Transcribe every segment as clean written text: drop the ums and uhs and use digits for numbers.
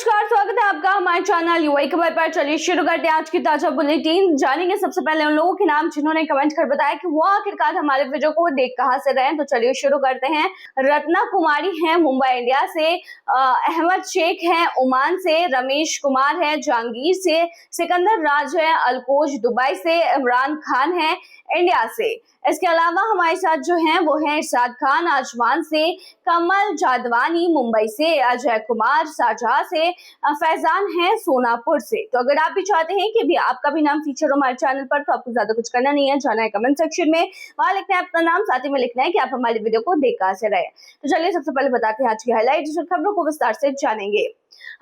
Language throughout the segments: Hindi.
नमस्कार, स्वागत है आपका हमारे चैनल यूआई खबर पर। चलिए शुरू करते हैं आज की ताजा बुलेटिन। जानेंगे सबसे पहले उन लोगों के नाम जिन्होंने कमेंट कर बताया कि वो आखिरकार हमारे वीडियो को देख कहां से रहे हैं। तो चलिए शुरू करते हैं। रत्ना कुमारी हैं मुंबई इंडिया से, अहमद शेख हैं ओमान से, रमेश कुमार है जहांगीर से, सिकंदर राज है अलकोज दुबई से, इमरान खान है इंडिया से। इसके अलावा हमारे साथ जो हैं वो हैं इरशाद खान आजमान से, कमल जादवानी मुंबई से, अजय कुमार शाहजहां से, फैजान है सोनापुर से। तो अगर आप भी चाहते हैं कि भी आपका भी नाम फीचर हो हमारे चैनल पर, तो आपको ज्यादा कुछ करना नहीं है, जाना है कमेंट सेक्शन में, वहां लिखना है अपना नाम, साथ ही में लिखना है कि आप हमारी वीडियो को देख कहां से रहे। तो चलिए सबसे पहले बताते हैं आज की हाईलाइट खबरों को विस्तार से जानेंगे।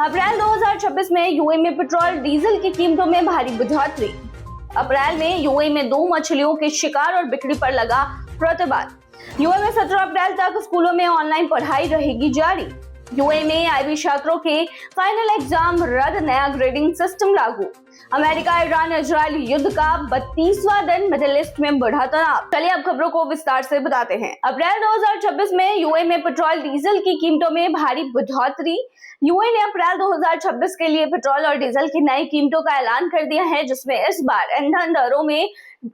अप्रैल 2026 में यूएई में पेट्रोल डीजल की कीमतों में भारी बढ़ोतरी। अप्रैल में यूएई में 2 मछलियों के शिकार और बिक्री पर लगा प्रतिबंध। यूएई में 17 अप्रैल तक स्कूलों में ऑनलाइन पढ़ाई रहेगी जारी। यूएई में आईबी छात्रों के फाइनल एग्जाम रद्द, नया ग्रेडिंग सिस्टम लागू। अमेरिका ईरान इजराइल युद्ध का 32वां दिन, मिडिल ईस्ट में बढ़ा तनाव। चलिए अब खबरों को विस्तार से बताते हैं। अप्रैल 2026 में यूएई में पेट्रोल डीजल की कीमतों में भारी बढ़ोतरी। यूएई ने अप्रैल 2026 के लिए पेट्रोल और डीजल की नई कीमतों का ऐलान कर दिया है, जिसमें इस बार ईंधन दरों में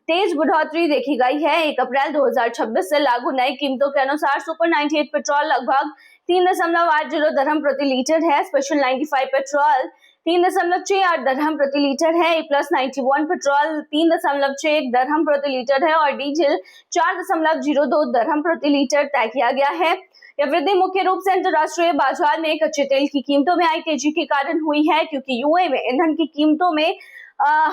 तेज बढ़ोतरी देखी गई है। 1 अप्रैल 2026 से लागू नई कीमतों के अनुसार सुपर 98 पेट्रोल लगभग 3.80 दरहम प्रति लीटर है, स्पेशल 95 पेट्रोल 3.68 दरहम प्रति लीटर है, प्लस 91 पेट्रोल 3.61 दरहम प्रति लीटर है और डीजल 4.02 दरहम प्रति लीटर तय किया गया है। यह वृद्धि मुख्य रूप से अंतर्राष्ट्रीय बाजार में कच्चे तेल की कीमतों में आई तेजी के कारण हुई है, क्योंकि यूएई में ईंधन की कीमतों में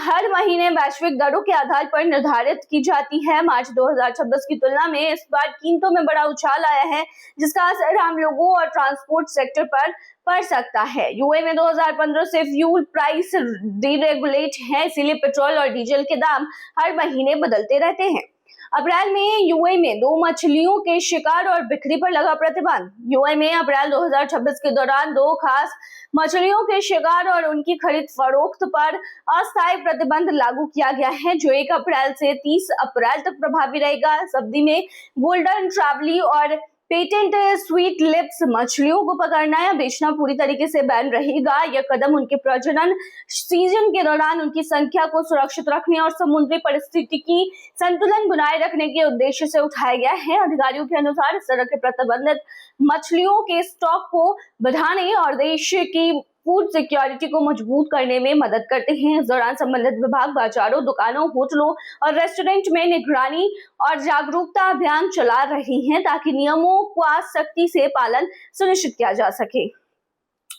हर महीने वैश्विक दरों के आधार पर निर्धारित की जाती है। मार्च 2026 की तुलना में इस बार कीमतों में बड़ा उछाल आया है, जिसका असर आम लोगों और ट्रांसपोर्ट सेक्टर पर पड़ सकता है। यूएई में 2015 से फ्यूल प्राइस डीरेगुलेट है, इसीलिए पेट्रोल और डीजल के दाम हर महीने बदलते रहते हैं। अप्रैल में यूएई में 2 मछलियों के शिकार और बिक्री पर लगा प्रतिबंध। यूएई में अप्रैल 2026 के दौरान 2 खास मछलियों के शिकार और उनकी खरीद फरोख्त पर अस्थायी प्रतिबंध लागू किया गया है, जो 1 अप्रैल से 30 अप्रैल तक प्रभावी रहेगा। इस अवधि में गोल्डन ट्रैवली और पेटेंट स्वीट लिप्स मछलियों को पकड़ना या बेचना पूरी तरीके से बैन रहेगा। यह कदम उनके प्रजनन सीजन के दौरान उनकी संख्या को सुरक्षित रखने और समुद्री परिस्थितिकी संतुलन बनाए रखने के उद्देश्य से उठाया गया है। अधिकारियों के अनुसार इस तरह के प्रतिबंधित मछलियों के स्टॉक को बढ़ाने और देश की फूड सिक्योरिटी को मजबूत करने में मदद करते हैं। इस दौरान संबंधित विभाग बाजारों, दुकानों, होटलों और रेस्टोरेंट में निगरानी और जागरूकता अभियान चला रही हैं, ताकि नियमों का सख्ती से पालन सुनिश्चित किया जा सके।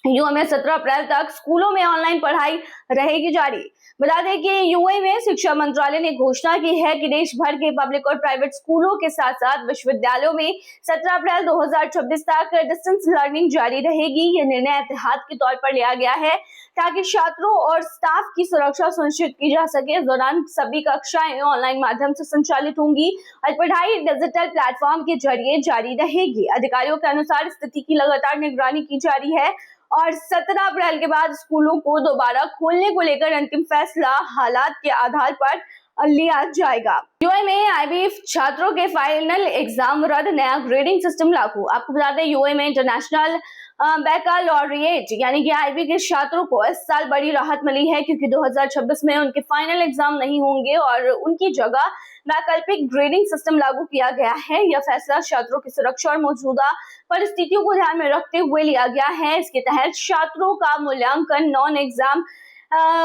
यूएई में 17 अप्रैल तक स्कूलों में ऑनलाइन पढ़ाई रहेगी जारी। बता दें कि यूएई में शिक्षा मंत्रालय ने घोषणा की है कि देश भर के पब्लिक और प्राइवेट स्कूलों के साथ साथ विश्वविद्यालयों में 17 अप्रैल 2026 तक डिस्टेंस लर्निंग जारी रहेगी। यह निर्णय एहतियात के तौर पर लिया गया है, ताकि छात्रों और स्टाफ की सुरक्षा सुनिश्चित की जा सके। इस दौरान सभी कक्षाएं ऑनलाइन माध्यम से संचालित होंगी और पढ़ाई डिजिटल प्लेटफॉर्म के जरिए जारी रहेगी। अधिकारियों के अनुसार स्थिति की लगातार निगरानी की जा रही है और 17 अप्रैल के बाद स्कूलों को दोबारा खोलने को लेकर अंतिम फैसला हालात के आधार पर लिया जाएगा। यूएई में आईबी छात्रों के फाइनल एग्जाम रद्द, नया ग्रेडिंग सिस्टम लागू। आपको बता दें यूएई में इंटरनेशनल बैकलॉरिएट यानी कि आईबी के छात्रों को इस साल बड़ी राहत मिली है, क्योंकि 2026 में उनके फाइनल एग्जाम नहीं होंगे और उनकी जगह वैकल्पिक ग्रेडिंग सिस्टम लागू किया गया है। यह फैसला छात्रों की सुरक्षा और मौजूदा परिस्थितियों को ध्यान में रखते हुए लिया गया है। इसके तहत छात्रों का मूल्यांकन नॉन एग्जाम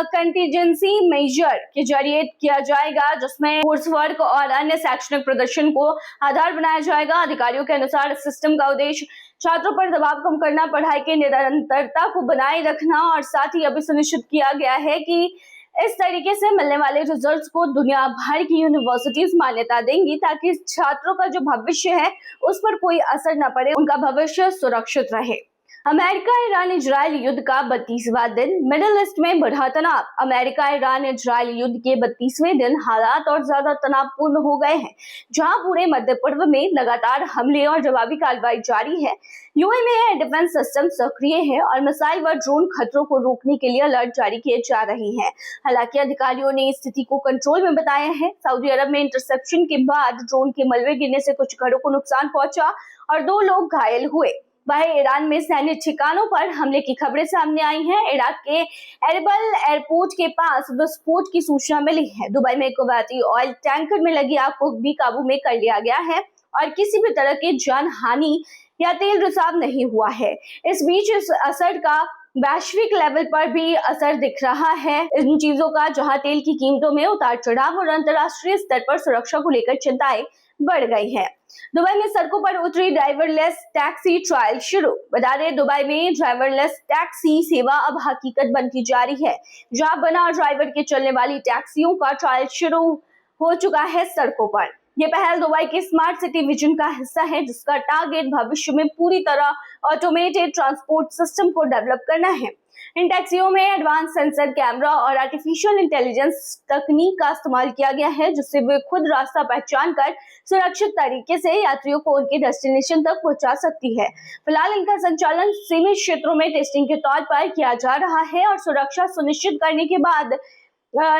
कंटीजेंसी मेजर के जरिए किया जाएगा, जिसमें कोर्स वर्क और अन्य शैक्षणिक प्रदर्शन को आधार बनाया जाएगा। अधिकारियों के अनुसार इस सिस्टम का उद्देश्य छात्रों पर दबाव कम करना, पढ़ाई की निरंतरता को बनाए रखना और साथ ही अभी सुनिश्चित किया गया है कि इस तरीके से मिलने वाले रिजल्ट्स को दुनिया भर की यूनिवर्सिटीज मान्यता देंगी, ताकि छात्रों का जो भविष्य है उस पर कोई असर न पड़े, उनका भविष्य सुरक्षित रहे। अमेरिका ईरान इजराइल युद्ध का 32वां दिन, मिडिल ईस्ट में बढ़ा तनाव। अमेरिका ईरान इजराइल युद्ध के 32वें दिन हालात और ज्यादा तनावपूर्ण हो गए हैं, जहां पूरे मध्य पूर्व में लगातार हमले और जवाबी कार्रवाई जारी है। यूएई में एयर डिफेंस सिस्टम सक्रिय है और मिसाइल व ड्रोन खतरों को रोकने के लिए अलर्ट जारी किए जा रहे हैं। हालांकि अधिकारियों ने स्थिति को कंट्रोल में बताया है। सऊदी अरब में इंटरसेप्शन के बाद ड्रोन के मलबे गिरने से कुछ घरों को नुकसान पहुंचा और 2 लोग घायल हुए। वहीं ईरान में सैन्य ठिकानों पर हमले की खबरें सामने आई हैं। इराक के एरबिल एयरपोर्ट के पास विस्फोट की सूचना मिली है। दुबई में कुवैती ऑयल टैंकर में लगी आग को भी काबू में कर लिया गया है और किसी भी तरह की जान हानि या तेल रिसाव नहीं हुआ है। इस बीच इस असर का वैश्विक लेवल पर भी असर दिख रहा है इन चीजों का, जहां तेल की कीमतों में उतार चढ़ाव और अंतर्राष्ट्रीय स्तर पर सुरक्षा को लेकर चिंताएं बढ़ गई है। दुबई में सड़कों पर उतरी ड्राइवरलेस टैक्सी ट्रायल शुरू। बता दें, दुबई में ड्राइवरलेस टैक्सी सेवा अब हकीकत बनती जा रही है, जहां बिना ड्राइवर के चलने वाली टैक्सियों का ट्रायल शुरू हो चुका है सड़कों पर। ये पहल दुबई के स्मार्ट सिटी विजन का हिस्सा है, जिसका टारगेट भविष्य में पूरी तरह ऑटोमेटेड ट्रांसपोर्ट सिस्टम को डेवलप करना है। इन टैक्सियों में एडवांस सेंसर, कैमरा और आर्टिफिशियल इंटेलिजेंस तकनीक का इस्तेमाल किया गया है, जिससे वे खुद रास्ता पहचान कर सुरक्षित तरीके से यात्रियों को उनके डेस्टिनेशन तक पहुंचा सकती है। फिलहाल इनका संचालन सीमित क्षेत्रों में टेस्टिंग के तौर पर किया जा रहा है और सुरक्षा सुनिश्चित करने के बाद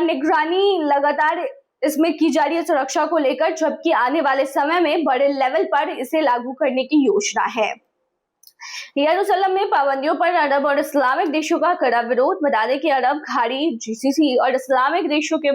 निगरानी लगातार इसमें की जा रही है सुरक्षा को लेकर, जबकि आने वाले समय में बड़े लेवल पर इसे लागू करने की योजना है। यरूशलेम में पाबंदियों पर अरब और इस्लामिक देशों का कड़ा विरोध। बता दें कि अरब खाड़ी, जीसीसी और इस्लामिक देशों के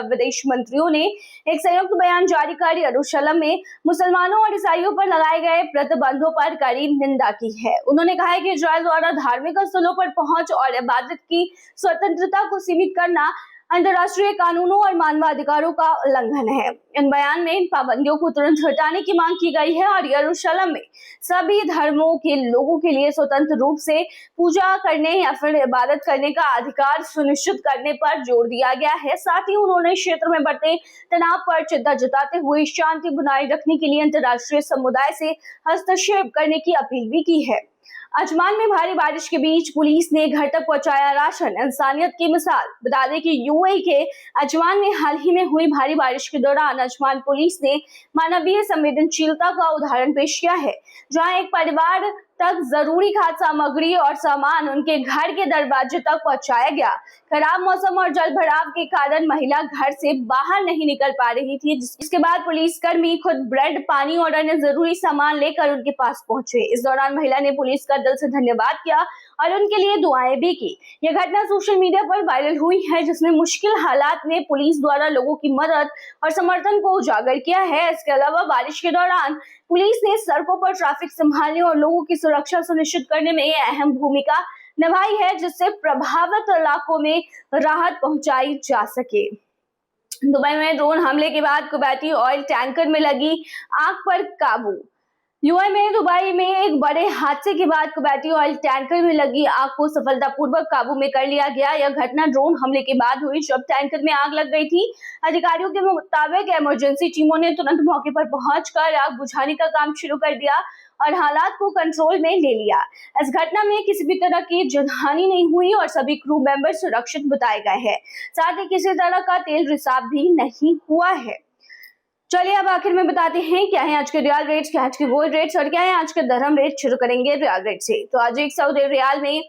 विदेश मंत्रियों ने एक संयुक्त बयान जारी कर यरूशलेम में मुसलमानों और ईसाइयों पर लगाए गए प्रतिबंधों पर कड़ी निंदा की है। उन्होंने कहा है कि इजराइल द्वारा धार्मिक स्थलों पर पहुंच और इबादत की स्वतंत्रता को सीमित करना अंतर्राष्ट्रीय कानूनों और मानवाधिकारों का उल्लंघन है। इन बयान में इन पाबंदियों को तुरंत हटाने की मांग की गई है और यरूशलेम में सभी धर्मों के लोगों के लिए स्वतंत्र रूप से पूजा करने या फिर इबादत करने का अधिकार सुनिश्चित करने पर जोर दिया गया है। साथ ही उन्होंने क्षेत्र में बढ़ते तनाव पर चिंता जताते हुए शांति बनाए रखने के लिए अंतर्राष्ट्रीय समुदाय से हस्तक्षेप करने की अपील भी की है। अजमान में भारी बारिश के बीच पुलिस ने घर तक पहुंचाया राशन, इंसानियत की मिसाल। बता दें कि यूएई के अजमान में हाल ही में हुई भारी बारिश के दौरान अजमान पुलिस ने मानवीय संवेदनशीलता का उदाहरण पेश किया है, जहां एक परिवार तक जरूरी खाद्य सामग्री और सामान उनके घर के दरवाजे तक पहुंचाया गया। खराब मौसम और जल भराव के कारण महिला घर से बाहर नहीं निकल पा रही थी, जिसके बाद पुलिसकर्मी खुद ब्रेड, पानी और अन्य जरूरी सामान लेकर उनके पास पहुंचे। इस दौरान महिला ने पुलिस का दिल से धन्यवाद किया और उनके लिए दुआएं भी की। यह घटना सोशल मीडिया पर वायरल हुई है, जिसमें मुश्किल हालात में पुलिस द्वारा लोगों की मदद और समर्थन को उजागर किया है। इसके अलावा बारिश के दौरान पुलिस ने सड़कों पर ट्रैफिक संभालने और लोगों की सुरक्षा सुनिश्चित करने में अहम भूमिका निभाई है, जिससे प्रभावित इलाकों में राहत पहुंचाई जा सके। दुबई में ड्रोन हमले के बाद कुवैती ऑयल टैंकर में लगी आग पर काबू। यूएई में दुबई में एक बड़े हादसे के बाद कुवैती ऑयल टैंकर में लगी आग को सफलतापूर्वक काबू में कर लिया गया। यह घटना ड्रोन हमले के बाद हुई, जब टैंकर में आग लग गई थी। अधिकारियों के मुताबिक इमरजेंसी टीमों ने तुरंत मौके पर पहुंचकर आग बुझाने का काम शुरू कर दिया और हालात को कंट्रोल में ले लिया। इस घटना में किसी भी तरह की जनहानि नहीं हुई और सभी क्रू मेंबर सुरक्षित बताए गए हैं। साथ ही किसी तरह का तेल रिसाव भी नहीं हुआ है। चलिए अब आखिर में बताते हैं क्या है आज के रियल रेट्स, क्या आज के गोल्ड रेट्स और क्या है आज के दरहम रेट। शुरू करेंगे रियल रेट से। तो आज एक सऊदी रियाल में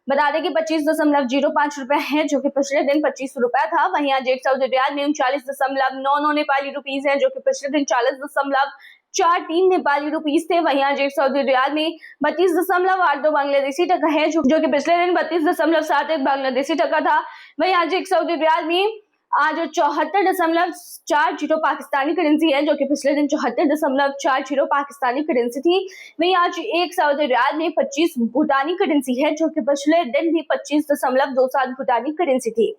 बता दें कि 25.05 रुपए है, जो कि पिछले दिन 25 रुपया था। वहीं आज एक सऊदी रियाल में 39.99 नेपाली रुपीज है, जो कि पिछले दिन 40.43 नेपाली रुपीज थे। वहीं आज एक सऊदी रियाल में 32.82 बांग्लादेशी टका है, जो कि पिछले दिन 32.71 बांग्लादेशी टका था। वहीं आज एक सऊदी रियाल में आज 74.40 पाकिस्तानी करेंसी है, जो कि पिछले दिन 74.40 पाकिस्तानी करेंसी थी। वहीं आज एक सऊदी रियाल में 25 भूटानी करेंसी है, जो कि पिछले दिन भी 25.27 भूटानी करेंसी थी।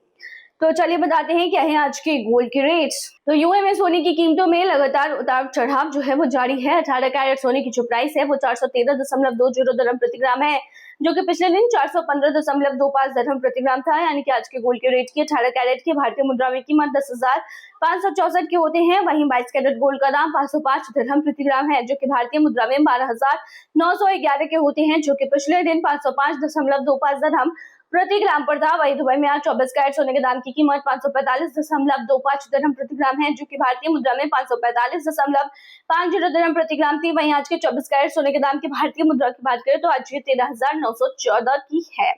तो चलिए बताते हैं क्या है आज के गोल्ड के रेट्स। तो यूएई में सोने की कीमतों में लगातार उतार चढ़ाव जो है वो जारी है। 18 कैरेट सोने की जो प्राइस है वो 413.20 दरहम प्रति ग्राम है, जो कि पिछले दिन 415.25 दरहम प्रति ग्राम था। यानी कि आज के गोल्ड के रेट की 18 कैरेट की भारतीय मुद्रा में कीमत 10,564 के होते हैं। वहीं 22 कैरेट गोल्ड का दाम 505 दरहम प्रति ग्राम है, जो कि भारतीय मुद्रा में 12,911 के होते हैं, जो कि पिछले दिन 505.25 दरहम प्रति ग्राम पर था। वही दुबई में आज 24 कैरेट सोने के दाम की कीमत 545.25 दरहम प्रति ग्राम है, जो कि भारतीय मुद्रा में 545.50 दरहम प्रति ग्राम थी। वहीं आज के 24 कैरेट सोने के दाम की भारतीय मुद्रा की बात करें तो आज ये 13,914 की है।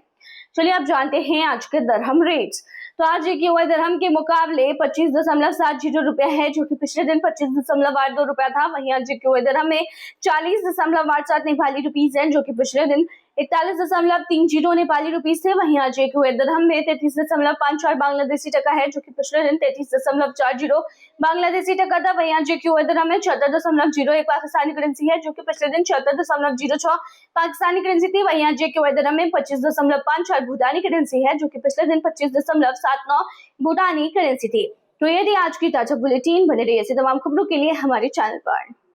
चलिए आप जानते हैं आज के दरहम रेट्स। तो आज एक यूएस दिरहम के मुकाबले 25.70 रुपया है, जो कि पिछले दिन 25.82 रुपया था। वहीं आज एक यूएस दिरहम में 40.87 नेपाली रुपीज है, जो कि पिछले दिन 41.30 नेपाली रुपीज थे। वहीं आज एक यूएस दिरहम में 33.54 बांग्लादेशी टका है, जो कि पिछले दिन 33.40 बांग्लादेशी टका था। वहीं आज एक यूएस दिरहम में 74.01 पाकिस्तानी करेंसी है, जो कि पिछले दिन 74.06 पाकिस्तानी करेंसी थी। वहीं आज एक यूएस दिरहम में 25.54 भूटानी करेंसी है, जो कि पिछले दिन 25.79 भूटानी करेंसी थी। तो ये थी आज की ताजा बुलेटिन। बने रहिए ऐसी तमाम खबरों के लिए हमारे चैनल पर।